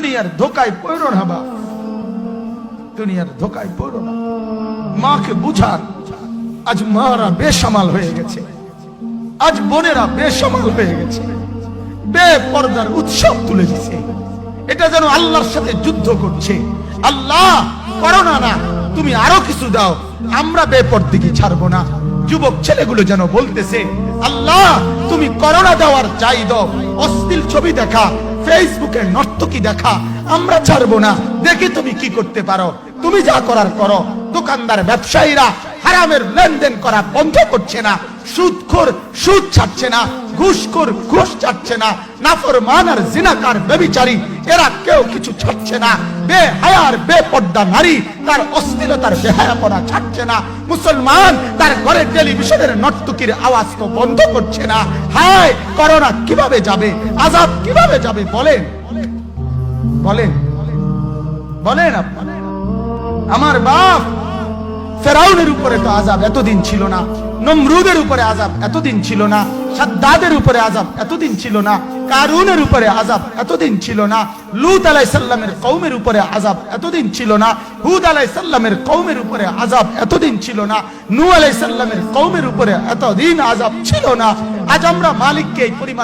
দুনিয়ার ধোকায় পড়ো না বাপ, দুনিয়ার ধোকায় পড়ো না। মাকে বুঝান, আজ মারা বেসামাল হয়ে গেছে, আজ বোনেরা বেসামাল হয়ে গেছে, বেপরদার উৎসব তুলে দিছে। এটা যেন আল্লাহর সাথে যুদ্ধ করছে। আল্লাহ করোনা না, তুমি আরো কিছু দাও, আমরা বেপরদিকে ছাড়বো না। যুবক ছেলেগুলো যেন বলতেছে, আল্লাহ তুমি করোনা দেওয়ার চাই দাও, অশ্লীল ছবি দেখা, ফেসবুকে নর্তকী দেখা আমরা ছাড়বো না, দেখি তুমি কি করতে পারো, তুমি যা করার করো। দোকানদার ব্যবসায়ীরা হারামের লেনদেন করা বন্ধ করছে না, সুদখোর সুদ ছাড়ছে না, ঘুষখোর ঘুষ ছাড়ছে না, নাফরমান আর জিনাকার ব্যভিচারী এরা কেউ কিছু ছাড়ছে না। বেহায়ার বেপর্দা নারী তার অশ্লীলতার বেহায়াপনা ছাড়ছে না। মুসলমান তার ঘরে টেলিভিশনের নর্তকীর আওয়াজ তো বন্ধ করছে না। হায় করোনা কিভাবে যাবে, আযাব কিভাবে যাবে বলেন বলেন বলেন আপনি। আমার বাপ ফেরাউনের উপরে তো আযাব এতদিন ছিল না, নমরুদের উপরে আযাব এতদিন ছিল না, সাদ্দাদের উপরে আযাব এতদিন ছিল না, কারুনের উপরে আযাব এতদিন ছিল না, লূত আলাইহিস সালামের কওমের উপরে আযাব এতদিন ছিল না, হুদ আলাইহিস সালামের কওমের উপরে আযাব এতদিন ছিল না, নূহ আলাইহিস সালামের কওমের উপরে এতদিন আযাব ছিল না। আজ আমরা মালিককে এই পরিমাণ